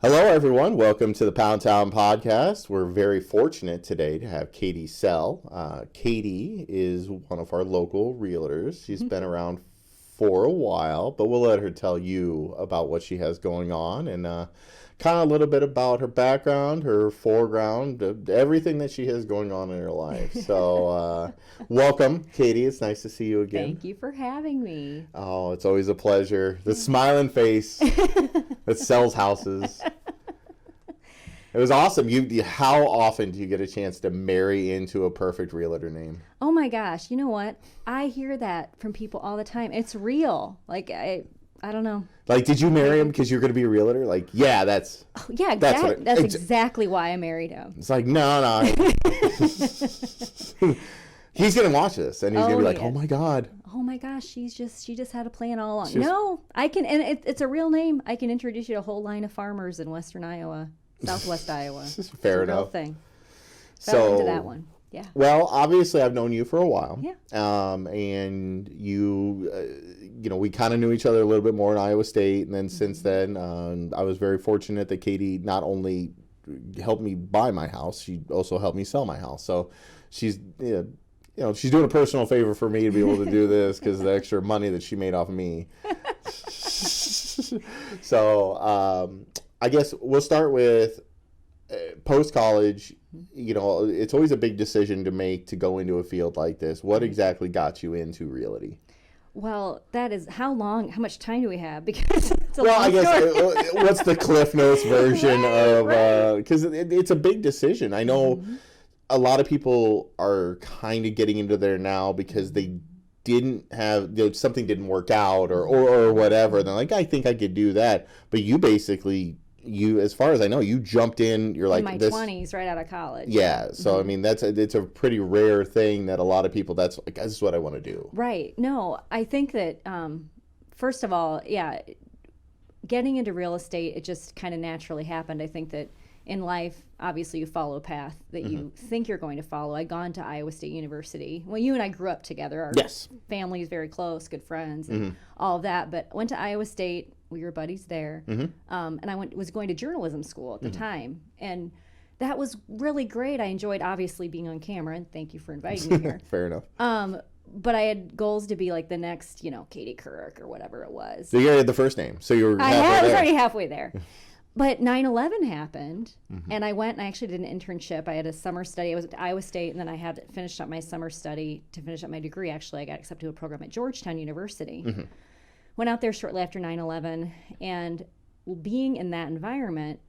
Hello, everyone. Welcome to the Poundtown Podcast. We're very fortunate today to have Katie Sell. Katie is one of our local realtors. She's been around for a while, but we'll let her tell you about what she has going on and kind of a little bit about her background, her foreground, everything that she has going on in her life. So welcome, Katie. It's nice to see you again. Thank you for having me. Oh, it's always a pleasure. The smiling face that sells houses. It was awesome. How often do you get a chance to marry into a perfect realtor name? Oh my gosh, you know what? I hear that from people all the time. It's real. I don't know. Like, did you marry him because you're going to be a realtor? Like, yeah, that's... Oh, yeah, that's exactly why I married him. It's like, no. He's going to watch this, and he's going to be like, oh, my God. Oh, my gosh, she just had a plan all along. No, I can, and it's a real name. I can introduce you to a whole line of farmers in western Iowa, southwest Iowa. Fair enough. Real thing. So, into that one. Yeah. Well, obviously, I've known you for a while. Yeah. And you, we kind of knew each other a little bit more in Iowa State. And then since then, I was very fortunate that Katie not only helped me buy my house, she also helped me sell my house. So she's, she's doing a personal favor for me to be able to do this because of the extra money that she made off of me. So I guess we'll start with post-college. It's always a big decision to make to go into a field like this. What exactly got you into realty? Well, that is how much time do we have? Because it's a long story. What's the Cliff Notes version because it's a big decision. I know a lot of people are kind of getting into there now because they didn't have, something didn't work out or whatever. And they're like, I think I could do that. But you basically, as far as I know, you jumped in. You're like in my 20s, right out of college. Yeah. So I mean, it's a pretty rare thing that a lot of people. That's like, this is what I want to do. Right. No, I think that first of all, getting into real estate, it just kind of naturally happened. I think that in life, obviously, you follow a path that you think you're going to follow. I'd gone to Iowa State University. Well, you and I grew up together. Our family is very close, good friends, and all of that. But went to Iowa State. We were buddies there. And I was going to journalism school at the time. And that was really great. I enjoyed, obviously, being on camera. And thank you for inviting me here. Fair enough. But I had goals to be like the next, Katie Couric or whatever it was. So you had the first name. So you were I was already halfway there. But 9/11 happened, and I went and I actually did an internship. I had a summer study. I was at Iowa State, and then I had finished up my summer study to finish up my degree. Actually, I got accepted to a program at Georgetown University. Went out there shortly after 9/11, and being in that environment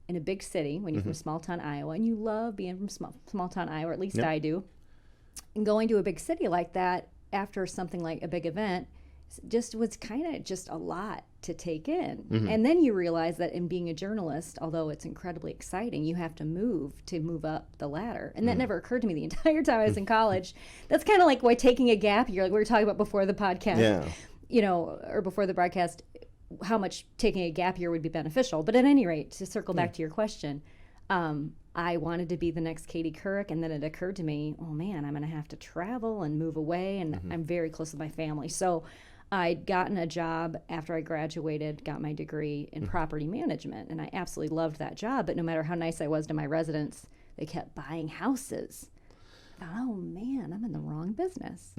in a big city, when you're from small town Iowa, and you love being from small town Iowa, or at least I do, and going to a big city like that after something like a big event just was kind of just a lot to take in. And then you realize that in being a journalist, although it's incredibly exciting, you have to move up the ladder. And that never occurred to me the entire time I was in college. That's kind of like why taking a gap year, like we were talking about before the podcast, or before the broadcast, how much taking a gap year would be beneficial. But at any rate, to circle back to your question, I wanted to be the next Katie Couric, and then it occurred to me, oh man, I'm going to have to travel and move away, and I'm very close with my family. So I'd gotten a job after I graduated, got my degree in property management, and I absolutely loved that job. But no matter how nice I was to my residents, they kept buying houses. I thought, oh man, I'm in the wrong business.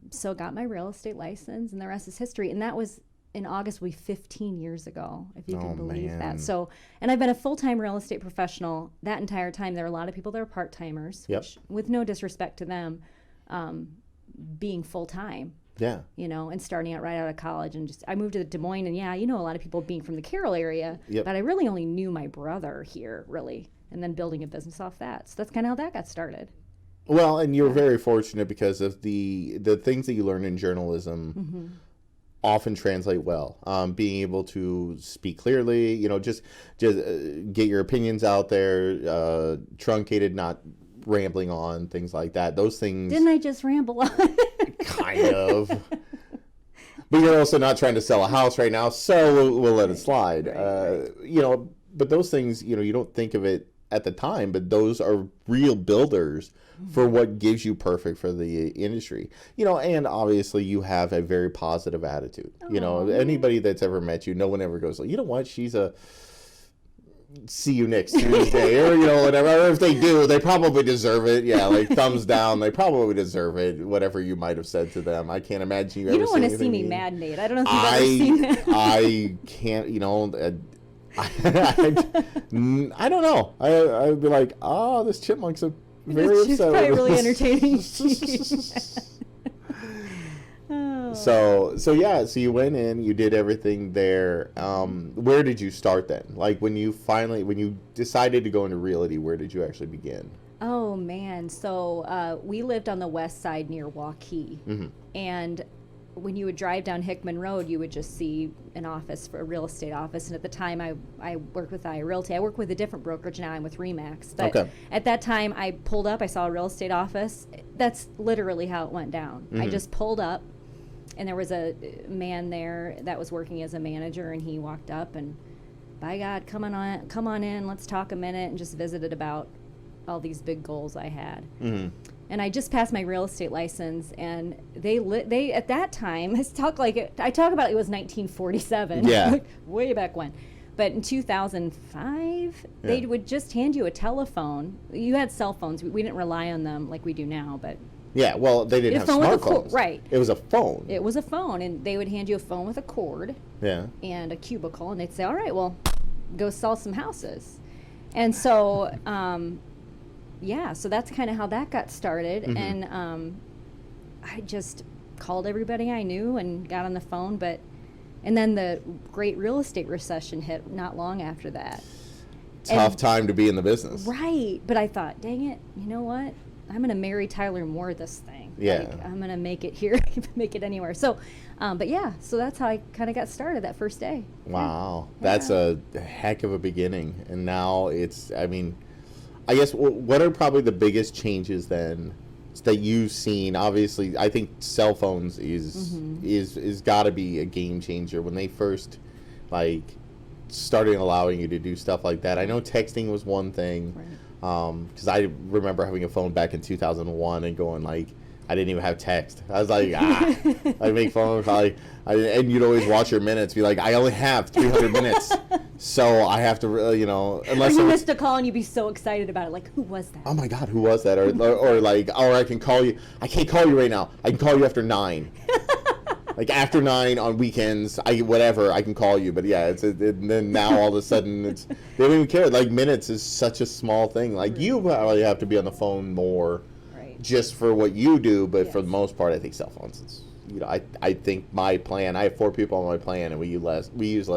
So got my real estate license, and the rest is history. And that was in August, 15 years ago, if you can believe that. So, and I've been a full-time real estate professional that entire time. There are a lot of people that are part-timers, which, with no disrespect to them, being full-time. Yeah. And starting out right out of college, and I moved to Des Moines, and a lot of people being from the Carroll area, but I really only knew my brother here, really, and then building a business off that. So that's kind of how that got started. Well, and you're very fortunate because of the things that you learn in journalism often translate well. Being able to speak clearly, just get your opinions out there, truncated, not rambling on, things like that. Those things. Didn't I just ramble on? Kind of. But you're also not trying to sell a house right now, so we'll let it slide. Right. But those things, you don't think of it at the time, but those are real builders for what gives you perfect for the industry. And obviously you have a very positive attitude. Anybody that's ever met you, no one ever goes, you know what, she's a see you next Tuesday, or whatever. Or if they do, they probably deserve it. Yeah, like thumbs down, they probably deserve it. Whatever you might have said to them, I can't imagine you ever. You don't want to see me mad, Nate. I don't know if you've ever seen that. I can't. I don't know. I'd be like, this chipmunk's very upset. She's probably really entertaining. So you went in, you did everything there. Where did you start then? Like when you decided to go into realty, where did you actually begin? Oh man, so we lived on the west side near Waukee, and when you would drive down Hickman Road, you would just see an office, for a real estate office. And at the time, I worked with realty. I work with a different brokerage now. I'm with Remax. But at that time, I pulled up. I saw a real estate office. That's literally how it went down. I just pulled up, and there was a man there that was working as a manager, and he walked up and, by God, come on in. Let's talk a minute, and just visited about all these big goals I had. And I just passed my real estate license, and they at that time, I talk about it was 1947, yeah, way back when. But in 2005, they would just hand you a telephone. You had cell phones. We didn't rely on them like we do now, but yeah, well, they didn't have smartphones. Right. It was a phone. It was a phone, and they would hand you a phone with a cord, and a cubicle, and they'd say, "All right, well, go sell some houses." And so. So that's kind of how that got started. And I just called everybody I knew and got on the phone. And then the great real estate recession hit not long after that. Tough time to be in the business. Right. But I thought, dang it, you know what? I'm going to marry Tyler Moore this thing. Yeah. Like, I'm going to make it here, make it anywhere. So, so that's how I kind of got started that first day. Wow. Yeah. That's a heck of a beginning. And now I guess what are probably the biggest changes then that you've seen? Obviously, I think cell phones is got to be a game changer when they first started allowing you to do stuff like that. I know texting was one thing, because I remember having a phone back in 2001 and going I didn't even have text. I was like, I make phone calls. And you'd always watch your minutes. Be like, I only have 300 minutes. So I have to, unless you missed a call and you'd be so excited about it. Like, who was that? Oh my God, who was that? Or I can call you. I can't call you right now. I can call you after 9. After 9 on weekends, I can call you. But yeah, and then now all of a sudden they don't even care. Minutes is such a small thing. You probably have to be on the phone more. Just for what you do, but for the most part, I think cell phones. I think my plan. I have 4 people on my plan, and we use less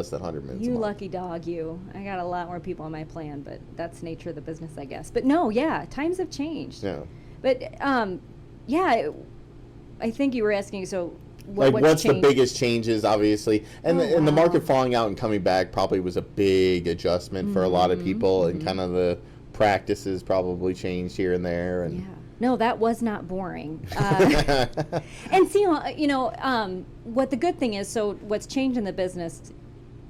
than 100 minutes. You lucky dog, you. I got a lot more people on my plan, but that's the nature of the business, I guess. But no, times have changed. Yeah. But I think you were asking. So what's the biggest changes, obviously, and the market falling out and coming back probably was a big adjustment for a lot of people, and kind of the practices probably changed here and there, and. Yeah. No, that was not boring. And see, what the good thing is, so what's changed in the business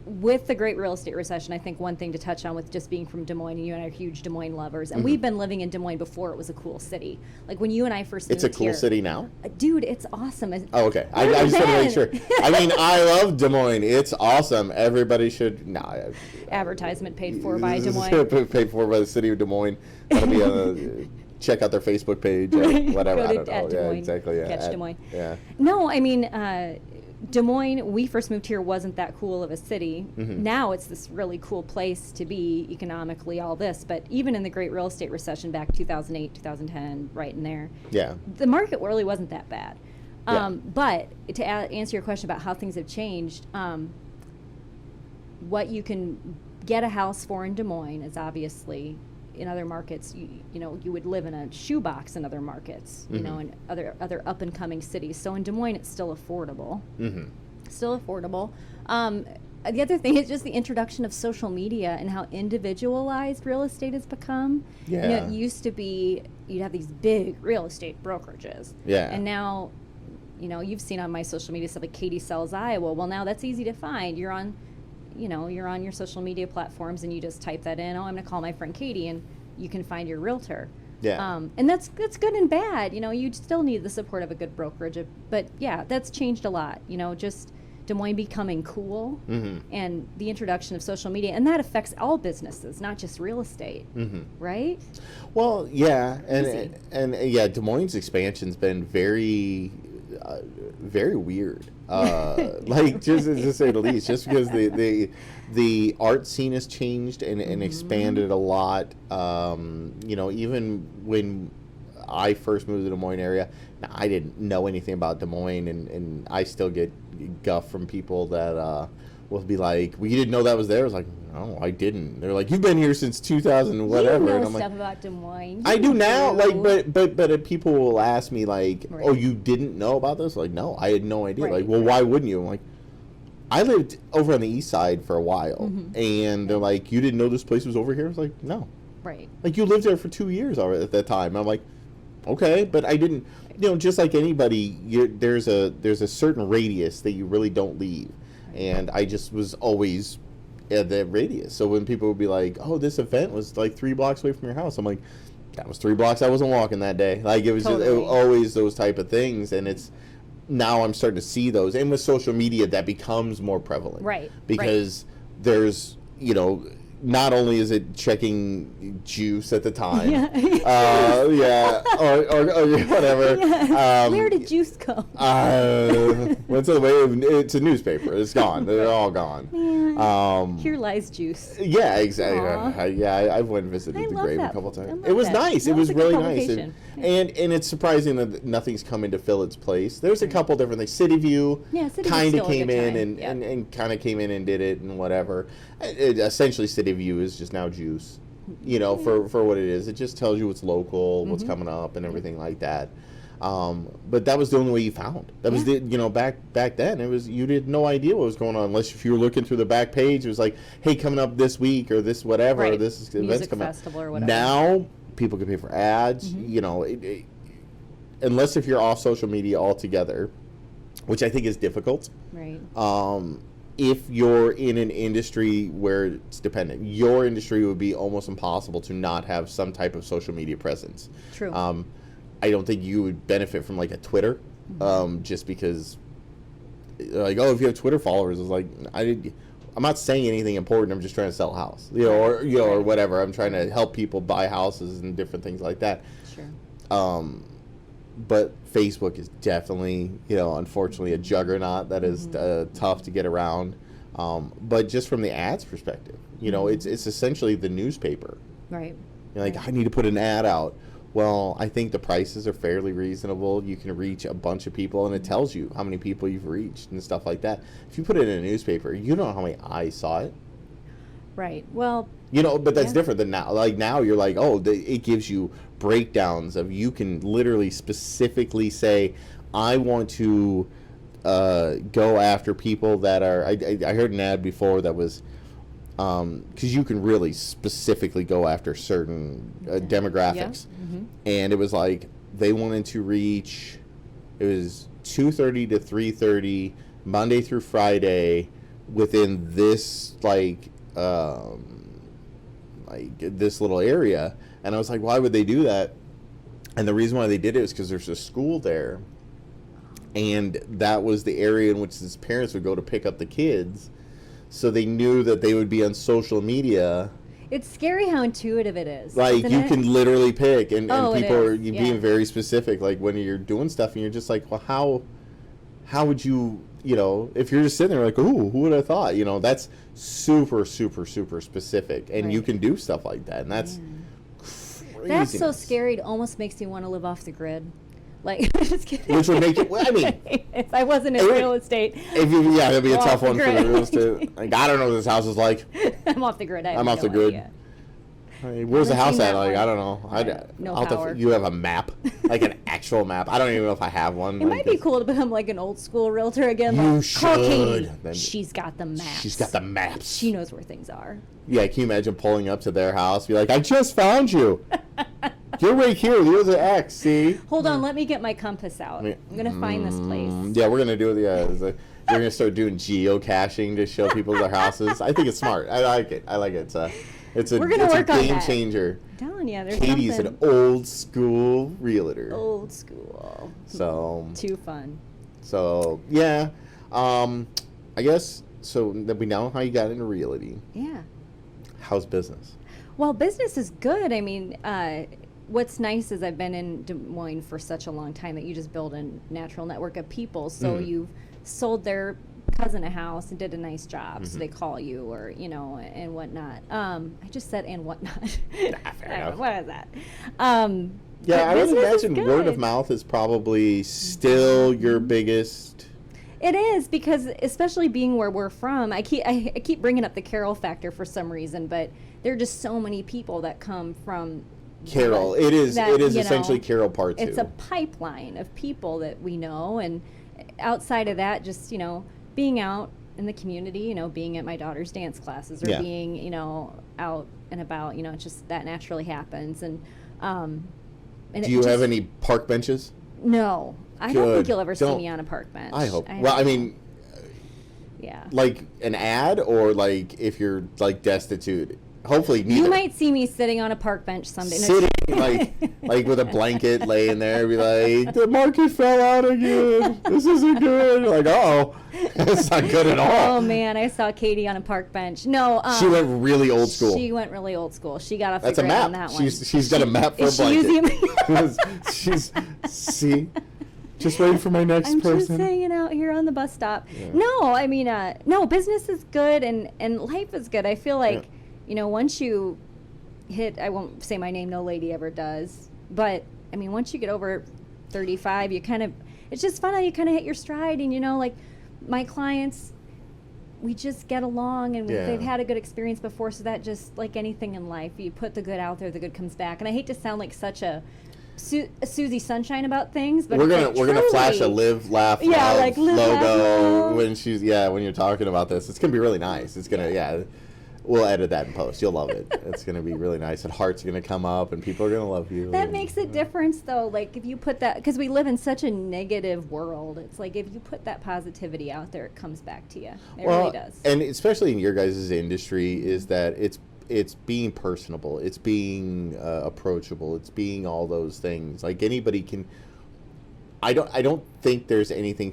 with the great real estate recession, I think one thing to touch on with just being from Des Moines, and you and I are huge Des Moines lovers, and we've been living in Des Moines before it was a cool city. When you and I first moved here. It's a cool city now? Dude, it's awesome. Oh, okay. I just want to make sure. I love Des Moines. It's awesome. Everybody should... No. Advertisement paid for by Des Moines. Paid for by the city of Des Moines. That'll be on check out their Facebook page, whatever. I don't know. Des Moines. Exactly. Yeah. Catch Des Moines. Yeah. No, Des Moines, we first moved here, wasn't that cool of a city. Now it's this really cool place to be economically, all this. But even in the great real estate recession back 2008, 2010, right in there, the market really wasn't that bad. But to answer your question about how things have changed, what you can get a house for in Des Moines is obviously... In other markets, you would live in a shoebox in other markets, in other up and coming cities. So in Des Moines, it's still affordable. Still affordable. The other thing is just the introduction of social media and how individualized real estate has become. Yeah. It used to be you'd have these big real estate brokerages. Yeah. And now, you've seen on my social media stuff like Katie Sells Iowa. Well, now that's easy to find. You're on your social media platforms and you just type that in. Oh, I'm going to call my friend Katie, and you can find your realtor. Yeah. And that's good and bad. You know, you still need the support of a good brokerage. But yeah, that's changed a lot. You know, just Des Moines becoming cool and the introduction of social media. And that affects all businesses, not just real estate. Right? Well, yeah. And yeah, Des Moines' expansion's been very, very weird. Like, just to say the least, just because the art scene has changed and expanded a lot. You know, even when I first moved to the Des Moines area, I didn't know anything about Des Moines, and I still get guff from people that will be like, well, you didn't know that was there? I was like, no, I didn't. They're like, you've been here since 2000 whatever. You know and I'm stuff like, about Des Moines. I do now, like, but people will ask me like, Right. oh, you didn't know about this? Like, no, I had no idea. Right, Like, well, why wouldn't you? I'm like, I lived over on the east side for a while, and they're like, you didn't know this place was over here? I was like, no. Right. Like, you lived there for 2 years already at that time. I'm like, okay, but I didn't. You know, just like anybody, there's a certain radius that you really don't leave, and I just was always at that radius. So when people would be like, "Oh, this event was like 3 blocks away from your house," I'm like, "That was 3 blocks I wasn't walking that day." Like, it was just it was always those type of things, and it's now I'm starting to see those, and with social media that becomes more prevalent, Right? Because there's, you know, not only is it checking juice at the time, or whatever. Where did juice go? Went to the way it's a newspaper. It's gone. They're all gone. Here lies juice. Yeah, exactly. I went and visited the grave a couple times. It was that. nice. That It was was a good really nice, publication. and it's surprising that nothing's coming to fill its place. There's a couple different things. City View kind of came in and kind of came in and did it and whatever. Essentially, City View is just now juice, you know, for what it is. It just tells you what's local, what's coming up, and everything like that. But that was the only way you found. That was the, you know, back then. It was, you had no idea what was going on unless if you were looking through the back page. It was like, hey, coming up this week or this whatever, or this is event's coming up. Festival or whatever. Now people can pay for ads. You know, unless if you're off social media altogether, which I think is difficult. Right. If you're in an industry where it's dependent, your industry would be almost impossible to not have some type of social media presence. True. I don't think you would benefit from like a Twitter, just because, like, oh, if you have Twitter followers, it's like I'm not saying anything important. I'm just trying to sell a house, you know, or or whatever. I'm trying to help people buy houses and different things like that. Sure. But Facebook is definitely, you know, unfortunately a juggernaut that is tough to get around. But just from the ads perspective, you know, it's essentially the newspaper. Right. You're like, I need to put an ad out. Well, I think the prices are fairly reasonable. You can reach a bunch of people, and it tells you how many people you've reached and stuff like that. If you put it in a newspaper, you don't know how many eyes saw it. Right. Well, you know, but that's different than now. Like, now you're like, oh, it gives you breakdowns of, you can literally specifically say, I want to go after people that are, I heard an ad before that was, because you can really specifically go after certain demographics. And it was like, they wanted to reach, it was 2:30 to 3:30, Monday through Friday, within this, like this little area. And I was like, why would they do that? And the reason why they did it is because there's a school there, and that was the area in which his parents would go to pick up the kids. So they knew that they would be on social media. It's scary how intuitive it is. Like, you can literally pick, and people are you being very specific. Like, when you're doing stuff and you're just like, well, how would you, you know, if you're just sitting there like, ooh, who would have thought? You know, that's super, super, super specific. And you can do stuff like that. And that's crazy. That's so scary. It almost makes me want to live off the grid. Like, just kidding. Which would make it, well, I mean, if I wasn't in real estate. If you, that'd be a tough one for the real estate. Like, I don't know what this house is like. I'm off the grid. I'm off the grid. I mean, where's the house at? Like, I don't know. No power. You have a map, like an actual map. I don't even know if I have one. It might be cool to become like an old school realtor again. You like, should. Call Katie. She's got the maps. She's got the maps. She knows where things are. Yeah, can you imagine pulling up to their house? Be like, I just found you. You're right here. Here's an X. See? Hold on. Let me get my compass out. I'm gonna find this place. Yeah, we're gonna do it. Yeah, you're gonna start doing geocaching to show people their houses. I think it's smart. I like it. We're gonna work on game that. changer. I'm telling you, there's Katie's something. an old school realtor. Old school. So Too fun. So yeah, I guess so. That we know how you got into realty. Yeah. How's business? Well, business is good. I mean, what's nice is I've been in Des Moines for such a long time that you just build a natural network of people. So you've sold their cousin a house and did a nice job, so they call you, or and whatnot. I just said and whatnot. Fair enough. What is that? Yeah, I would business is imagine word of good. mouth is probably still your biggest. It is, because especially being where we're from, I keep bringing up the Carroll factor for some reason, but there are just so many people that come from Carroll. It is that, essentially Carroll Part 2. It's a pipeline of people that we know, and outside of that, just being out in the community, being at my daughter's dance classes, or Yeah. being out and about, it just that naturally happens. And Do you have any park benches? No, I don't Good. think you'll ever see Don't- me on a park bench. I hope. don't Well, I know. mean, yeah. like an ad, or like if you're like destitute. Hopefully, neither. You might see me sitting on a park bench someday. No, Sitting like with a blanket laying there, be like, the market fell out again. This isn't good. Like, oh, it's not good at all. Oh man, I saw Katie on a park bench. No, She went really old school. She went really old school. She got off That's the a grid map. on that one. She's got a map for a Is she blanket. using? See, just waiting for my next I'm person. just hanging out here on the bus stop. Yeah. No, I mean, no, business is good, and life is good. I feel like, once you hit, I won't say my name, no lady ever does, but I mean, once you get over 35, you kind of, it's just fun how you kind of hit your stride, and like my clients, we just get along, and Yeah. they've had a good experience before, so that just like anything in life, you put the good out there, the good comes back. And I hate to sound like such a Susie Sunshine about things, but we're it's gonna like, flash a truly. live, laugh, Yeah, love like live, laugh, logo love. when you're talking about this. It's gonna be really nice. It's gonna we'll edit that in post. You'll love it. It's gonna be really nice, and hearts are gonna come up, and people are gonna love you. That makes a difference, though. Like, if you put that, because we live in such a negative world, it's like if you put that positivity out there, it comes back to you. It really does. And especially in your guys' industry, is that it's being personable, it's being approachable, it's being all those things. Like anybody can. I don't think there's anything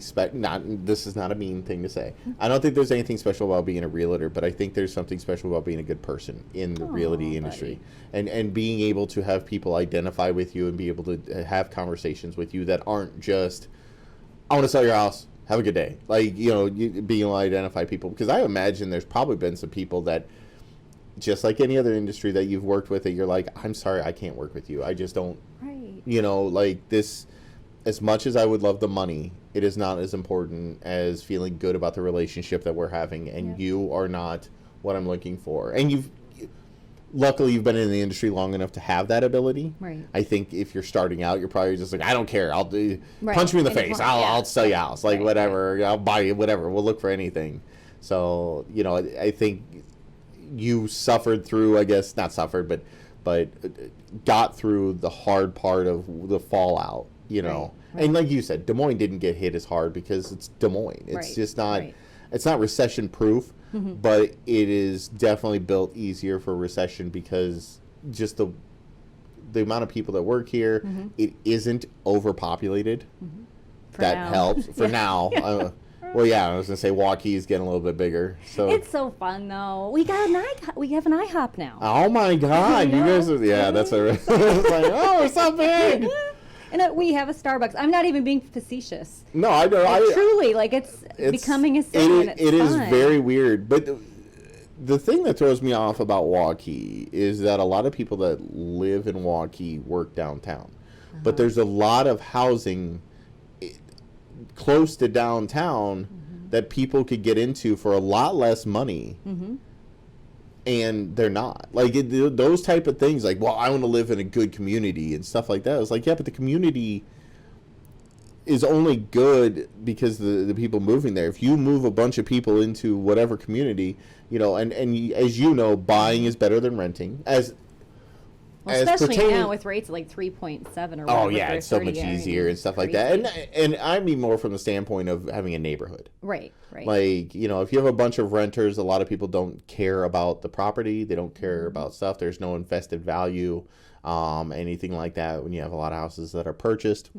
this is not a mean thing to say. I don't think there's anything special about being a realtor, but I think there's something special about being a good person in the realty industry, and being able to have people identify with you and be able to have conversations with you that aren't just, I want to sell your house, have a good day. Like, you being able to identify people, because I imagine there's probably been some people that, just like any other industry that you've worked with, that you're like, I'm sorry, I can't work with you. I just don't, Right. like this. As much as I would love the money, it is not as important as feeling good about the relationship that we're having, and you are not what I'm looking for. And luckily you've been in the industry long enough to have that ability. Right. I think if you're starting out, you're probably just like, I don't care. I'll do, Right. punch me in the And face. yeah. I'll sell you a house, like Right, whatever. I'll buy you whatever. We'll look for anything. So I think you suffered through, I guess not suffered, but got through the hard part of the fallout. Right. And like you said, Des Moines didn't get hit as hard because it's Des Moines. It's Right, just not, right. it's not recession proof, but it is definitely built easier for recession, because just the amount of people that work here, it isn't overpopulated. For That now. helps for now. Well, yeah, I was gonna say Waukees getting a little bit bigger. So It's so fun, though. We have an IHOP now. oh my God, you guys are, that's a it's like, oh, it's not big. And we have a Starbucks. I'm not even being facetious. No, I know. Like, truly, like it's becoming a thing. It is fun. very weird. But the thing that throws me off about Waukee is that a lot of people that live in Waukee work downtown. But there's a lot of housing close to downtown that people could get into for a lot less money. And they're not. Like, those type of things, like, well, I want to live in a good community and stuff like that. It's like, yeah, but the community is only good because the people moving there. If you move a bunch of people into whatever community, and as you know, buying is better than renting. Well, especially now with rates like 3.7 or whatever. Oh yeah, it's so much easier and stuff like that. And I mean more from the standpoint of having a neighborhood. Right. Like, you know, if you have a bunch of renters, a lot of people don't care about the property. They don't care about stuff. There's no invested value, anything like that. When you have a lot of houses that are purchased,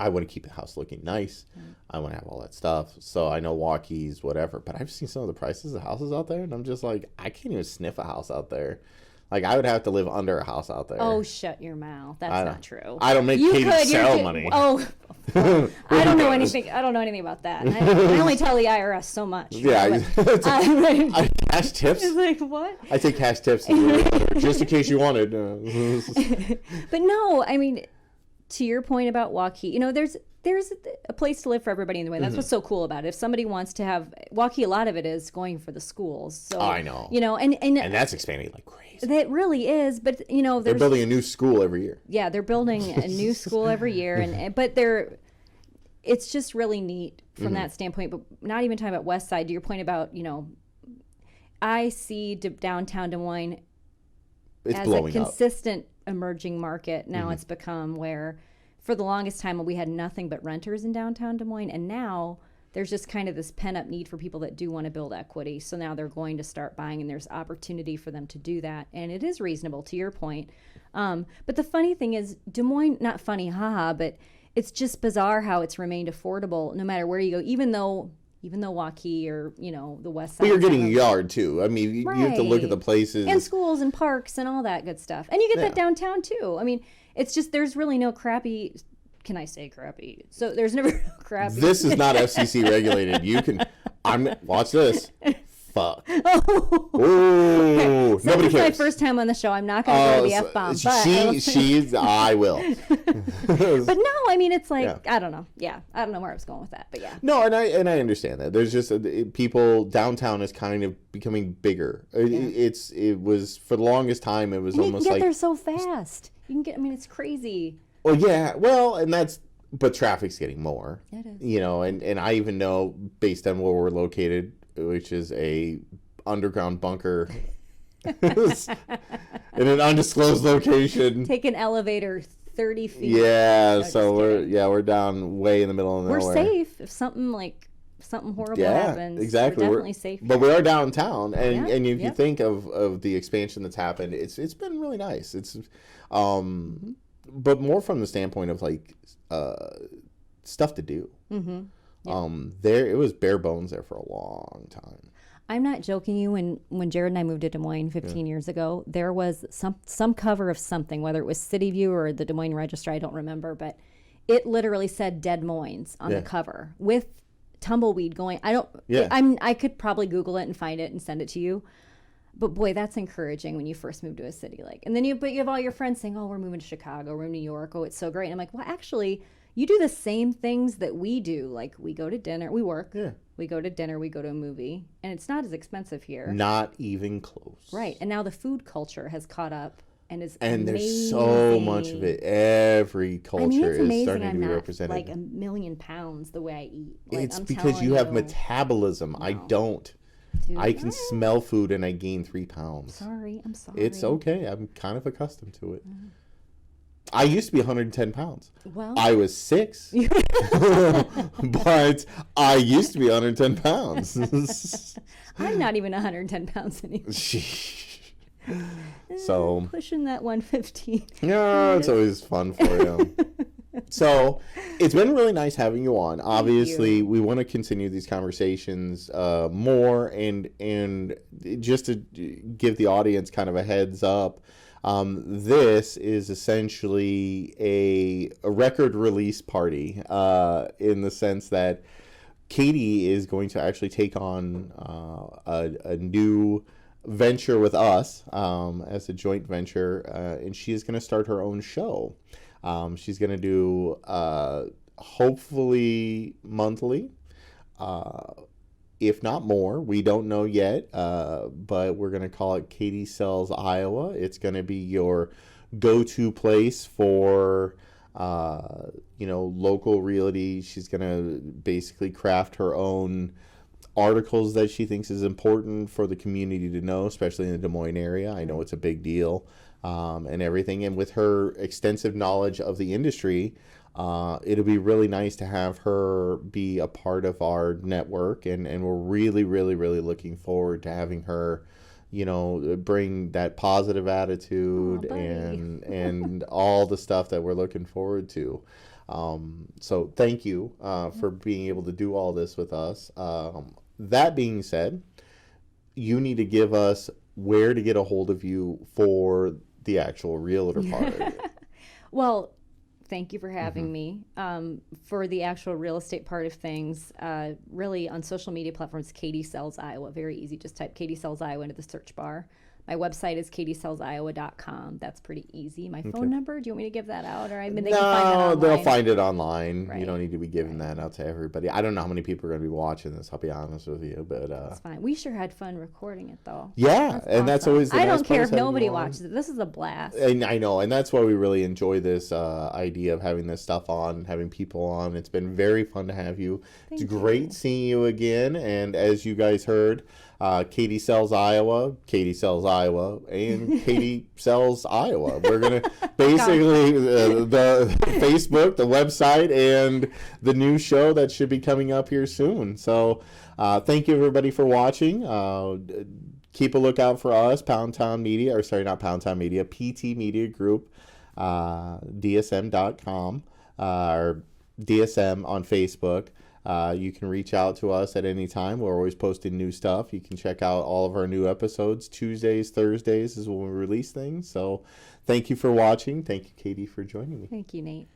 I want to keep the house looking nice. I want to have all that stuff. So I know walkies, whatever. But I've seen some of the prices of houses out there, and I'm just like, I can't even sniff a house out there. Like, I would have to live under a house out there. Oh, shut your mouth. That's not true. I don't make Katie sell money. Oh, I don't know anything. I don't know anything about that. I only tell the IRS so much. Yeah. I cash tips. It's like, what? I take cash tips just in case you wanted. But no, I mean, to your point about Waukee, you know, there's a place to live for everybody in the way. That's what's so cool about it. If somebody wants to have Waukee, a lot of it is going for the schools. So I know. You know, and that's expanding like crazy. That really is, but you know, they're building a new school every year. Yeah, they're building a new school every year, but it's just really neat from that standpoint. But not even talking about West Side. To your point about, you know, I see downtown Des Moines as a consistent emerging market. Now it's become where, for the longest time, we had nothing but renters in downtown Des Moines, and now there's just kind of this pent-up need for people that do want to build equity. So now they're going to start buying, and there's opportunity for them to do that. And it is reasonable, to your point. But the funny thing is, Des Moines, not funny, haha, but it's just bizarre how it's remained affordable no matter where you go, even though Waukee or, you know, the West Side. But you're getting a yard, too. I mean, you have to look at the places. And schools and parks and all that good stuff. And you get that downtown, too. I mean, it's just, there's really no crappy... Can I say crappy? So there's never crappy. This is not FCC regulated. You can. Watch this. Fuck. Oh. Ooh. Okay. Nobody cares. This is my first time on the show. I'm not going to throw the F-bomb. I will. But no, I mean, it's like, I don't know. Yeah. I don't know where I was going with that, but yeah. No, and I understand that. There's just people, downtown is kind of becoming bigger. It was, for the longest time, it was and almost you can like. Get there so fast. You can get, I mean, it's crazy. Well, yeah. Well, and but traffic's getting more. It is. You know, and I even know, based on where we're located, which is a underground bunker in an undisclosed location. Take an elevator 30 feet. Yeah, so we're down way in the middle of nowhere. We're safe if something horrible happens. Exactly. We're definitely safe. But we are downtown, and if you think of the expansion that's happened, it's been really nice. It's but more from the standpoint of like stuff to do. Mm-hmm. Yep. It was bare bones there for a long time. I'm not joking you. When Jared and I moved to Des Moines 15 years ago, there was some cover of something, whether it was City View or the Des Moines Register, I don't remember, but it literally said Des Moines on the cover with tumbleweed going. I could probably Google it and find it and send it to you. But boy, that's encouraging when you first move to a city, and then you have all your friends saying, "Oh, we're moving to Chicago, we're in New York. Oh, it's so great." And I'm like, "Well, actually, you do the same things that we do. Like we go to dinner, we work, we go to dinner, we go to a movie, and it's not as expensive here. Not even close. Right. And now the food culture has caught up and is and amazing. There's so much of it. Every culture is starting to be represented. Like 1,000,000 pounds the way I eat. Like, it's because you have metabolism. No. I don't. Dude, I can smell food and I gain 3 pounds. I'm sorry. It's okay. I'm kind of accustomed to it. I used to be 110 pounds. Well, I was 6, but I used to be 110 pounds. I'm not even 110 pounds anymore. So pushing that 115. Yeah, it's always fun for you. So it's been really nice having you on. Obviously, we want to continue these conversations more, and just to give the audience kind of a heads up, this is essentially a record release party in the sense that Katie is going to actually take on a new venture with us as a joint venture, and she is going to start her own show. She's going to do hopefully monthly, if not more. We don't know yet, but we're going to call it Katie Sells Iowa. It's going to be your go-to place for local realty. She's going to basically craft her own articles that she thinks is important for the community to know, especially in the Des Moines area. I know it's a big deal, and everything. And with her extensive knowledge of the industry, it'll be really nice to have her be a part of our network. And we're really, really, really looking forward to having her, bring that positive attitude and all the stuff that we're looking forward to. So thank you for being able to do all this with us. That being said, you need to give us where to get a hold of you for the actual realtor part of it. Well, thank you for having me. For the actual real estate part of things, really on social media platforms, Katie Sells Iowa. Very easy. Just type Katie Sells Iowa into the search bar. My website is katiesellsiowa.com. That's pretty easy. My phone number, do you want me to give that out? Or they can find that online? They'll find it online. Right. You don't need to be giving that out to everybody. I don't know how many people are going to be watching this, I'll be honest with you. But that's fine. We sure had fun recording it, though. Yeah, that's always the I nice don't care part if nobody watches it. This is a blast. And I know, and that's why we really enjoy this idea of having this stuff on, having people on. It's been very fun to have you. It's great seeing you again. And as you guys heard, Katie Sells Iowa, Katie Sells Iowa, and Katie Sells Iowa. We're going to basically the Facebook, the website, and the new show that should be coming up here soon. So thank you, everybody, for watching. Keep a lookout for us, Poundtown Media, or sorry, not Poundtown Media, PT Media Group, DSM.com, or DSM on Facebook. You can reach out to us at any time. We're always posting new stuff. You can check out all of our new episodes. Tuesdays, Thursdays is when we release things. So thank you for watching. Thank you, Katie, for joining me. Thank you, Nate.